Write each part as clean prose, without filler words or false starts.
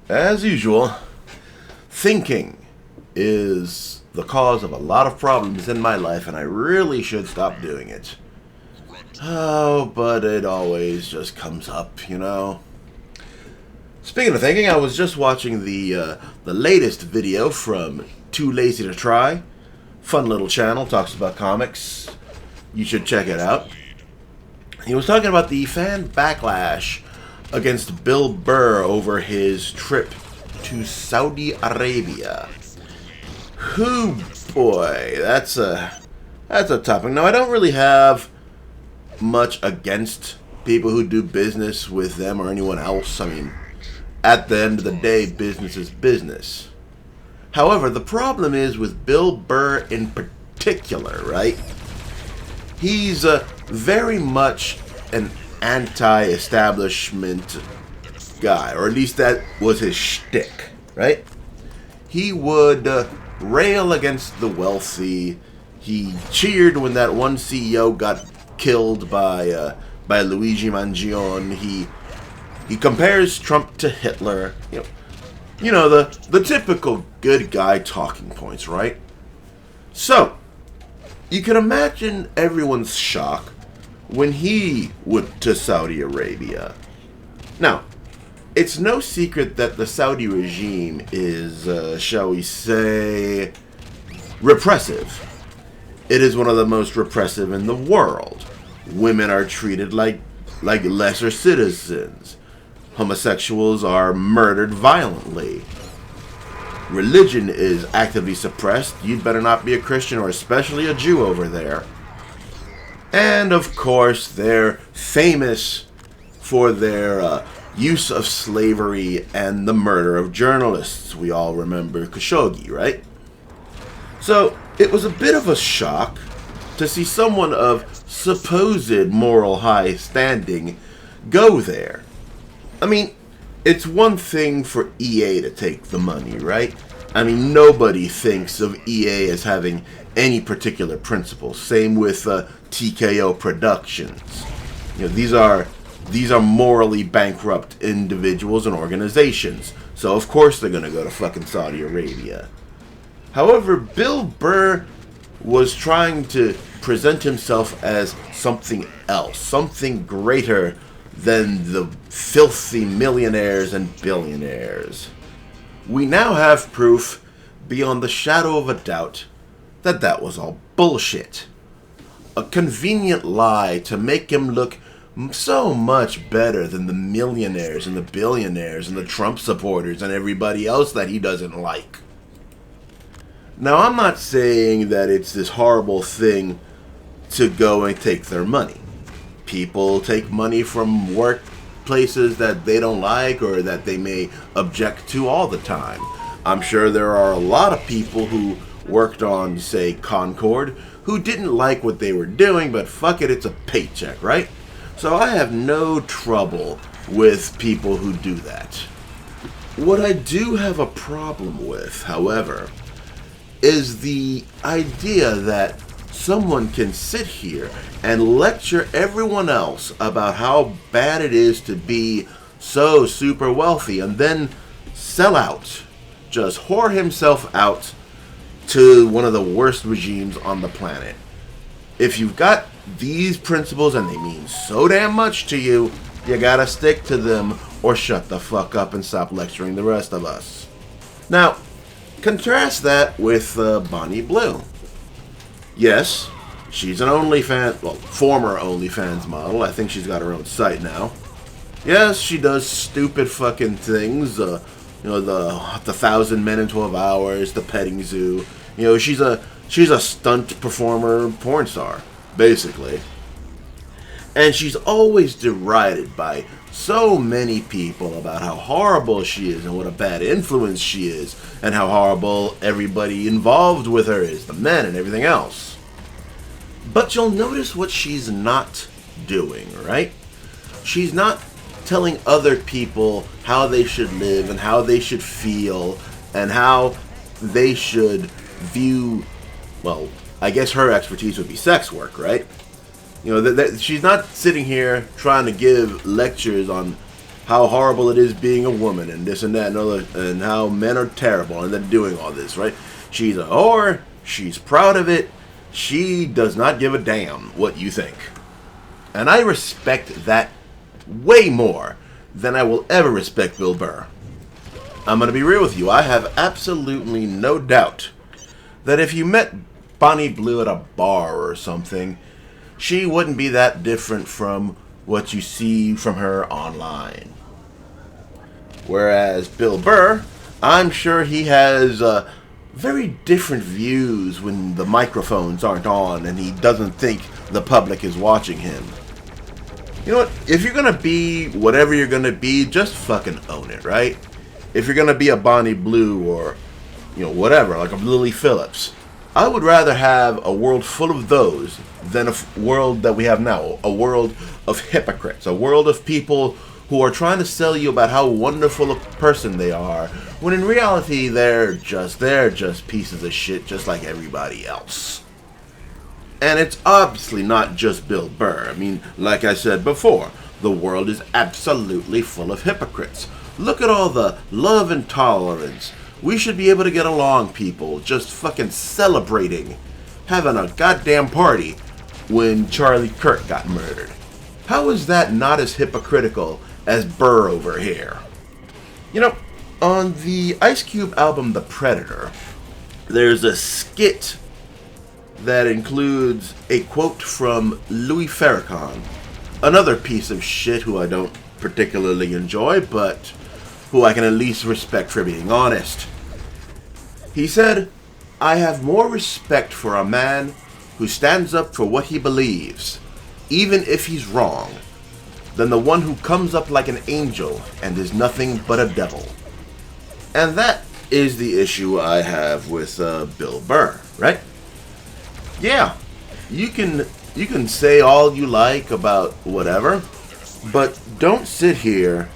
As usual, thinking is the cause of a lot of problems in my life, and I really should stop doing it. Oh, but it always just comes up, you know. Speaking of thinking, I was just watching the latest video from Too Lazy to Try. Fun little channel, talks about comics. You should check it out. He was talking about the fan backlash against Bill Burr over his trip to Saudi Arabia. Whoo boy, that's a topic. Now, I don't really have much against people who do business with them or anyone else. I mean, at the end of the day, business is business. However, the problem is with Bill Burr in particular, right? He's very much an anti-establishment guy, or at least that was his shtick, right? He would rail against the wealthy. He cheered when that one CEO got killed by Luigi Mangione. He compares Trump to Hitler. You know the typical good guy talking points, right? So you can imagine everyone's shock when he went to Saudi Arabia. Now, it's no secret that the Saudi regime is, shall we say, repressive. It is one of the most repressive in the world. Women are treated like lesser citizens. Homosexuals are murdered violently. Religion is actively suppressed. You'd better not be a Christian or especially a Jew over there. And of course, they're famous for their use of slavery and the murder of journalists. We all remember Khashoggi, right? So it was a bit of a shock to see someone of supposed moral high standing go there. I mean, it's one thing for EA to take the money, right? I mean, nobody thinks of EA as having any particular principles. Same with TKO Productions. You know, these are morally bankrupt individuals and organizations. So of course they're gonna go to fucking Saudi Arabia. However, Bill Burr was trying to present himself as something else, something greater than the filthy millionaires and billionaires. We now have proof, beyond the shadow of a doubt, that that was all bullshit. A convenient lie to make him look so much better than the millionaires and the billionaires and the Trump supporters and everybody else that he doesn't like. Now, I'm not saying that it's this horrible thing to go and take their money. People take money from workplaces that they don't like or that they may object to all the time. I'm sure there are a lot of people who worked on, say, Concord, who didn't like what they were doing, but fuck it, it's a paycheck, right? So I have no trouble with people who do that. What I do have a problem with, however, is the idea that someone can sit here and lecture everyone else about how bad it is to be so super wealthy and then sell out, just whore himself out to one of the worst regimes on the planet. If you've got these principles and they mean so damn much to you, you gotta stick to them or shut the fuck up and stop lecturing the rest of us. Now, contrast that with Bonnie Blue. Yes, she's an OnlyFans, well, former OnlyFans model. I think she's got her own site now. Yes, she does stupid fucking things. The 1,000 Men in 12 Hours, the petting zoo. You know, she's a stunt performer, porn star, basically. And she's always derided by so many people about how horrible she is and what a bad influence she is and how horrible everybody involved with her is, the men and everything else. But you'll notice what she's not doing, right? She's not telling other people how they should live and how they should feel and how they should view, well, I guess her expertise would be sex work, right? You know, she's not sitting here trying to give lectures on how horrible it is being a woman and this and that and other, and how men are terrible and then doing all this, right? She's a whore. She's proud of it. She does not give a damn what you think. And I respect that way more than I will ever respect Bill Burr. I'm going to be real with you. I have absolutely no doubt that if you met Bonnie Blue at a bar or something, she wouldn't be that different from what you see from her online. Whereas Bill Burr, I'm sure he has very different views when the microphones aren't on and he doesn't think the public is watching him. You know what? If you're going to be whatever you're going to be, just fucking own it, right? If you're going to be a Bonnie Blue or, whatever, like a Lily Phillips, I would rather have a world full of those than a world that we have now. A world of hypocrites. A world of people who are trying to sell you about how wonderful a person they are, when in reality they're just pieces of shit just like everybody else. And it's obviously not just Bill Burr. I mean, like I said before, the world is absolutely full of hypocrites. Look at all the love and tolerance. We should be able to get along, people. Just fucking celebrating. Having a goddamn party when Charlie Kirk got murdered. How is that not as hypocritical as Burr over here? On the Ice Cube album The Predator, there's a skit that includes a quote from Louis Farrakhan, another piece of shit who I don't particularly enjoy, but who I can at least respect for being honest. He said, "I have more respect for a man who stands up for what he believes, even if he's wrong, than the one who comes up like an angel and is nothing but a devil." And that is the issue I have with Bill Burr, right? Yeah, you can say all you like about whatever, but don't sit here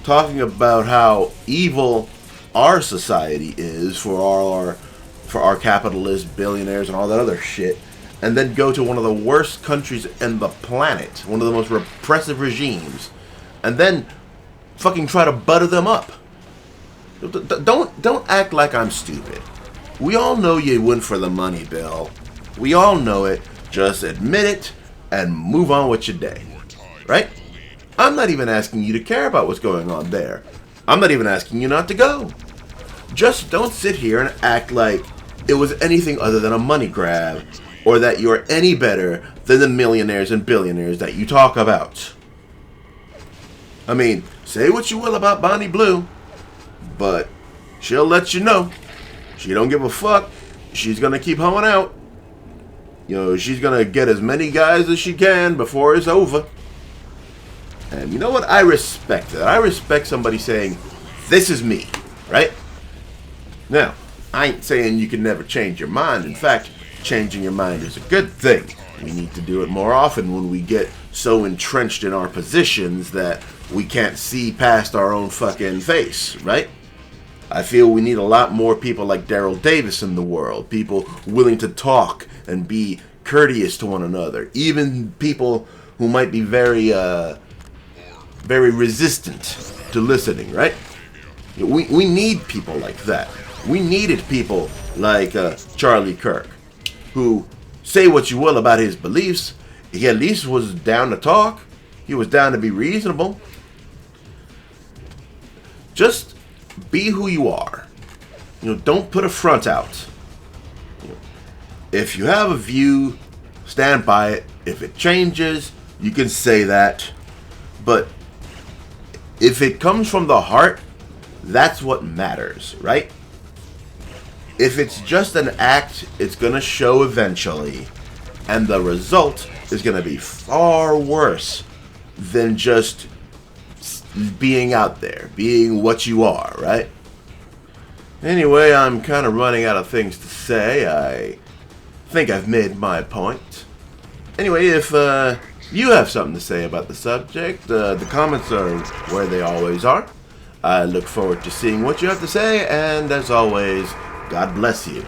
talking about how evil our society is for our capitalists, billionaires, and all that other shit, and then go to one of the worst countries in the planet, one of the most repressive regimes, and then fucking try to butter them up. Don't act like I'm stupid. We all know you went for the money, Bill. We all know it. Just admit it and move on with your day, right? I'm not even asking you to care about what's going on there. I'm not even asking you not to go. Just don't sit here and act like it was anything other than a money grab, or that you're any better than the millionaires and billionaires that you talk about. I mean, say what you will about Bonnie Blue, but she'll let you know. She don't give a fuck. She's gonna keep hoeing out. She's gonna get as many guys as she can before it's over. And you know what? I respect that. I respect somebody saying, "This is me," right? Now, I ain't saying you can never change your mind. In fact, changing your mind is a good thing. We need to do it more often when we get so entrenched in our positions that we can't see past our own fucking face, right? I feel we need a lot more people like Daryl Davis in the world. People willing to talk and be courteous to one another. Even people who might be very resistant to listening, right? We need people like that. We needed people like Charlie Kirk, who, say what you will about his beliefs, he at least was down to talk. He was down to be reasonable. Just be who you are. Don't put a front out. If you have a view, stand by it. If it changes, you can say that. But if it comes from the heart, that's what matters, right? If it's just an act, it's going to show eventually. And the result is going to be far worse than just being out there, being what you are, right? Anyway, I'm kind of running out of things to say. I think I've made my point. Anyway, if you have something to say about the subject, the comments are where they always are. I look forward to seeing what you have to say, and as always, God bless you.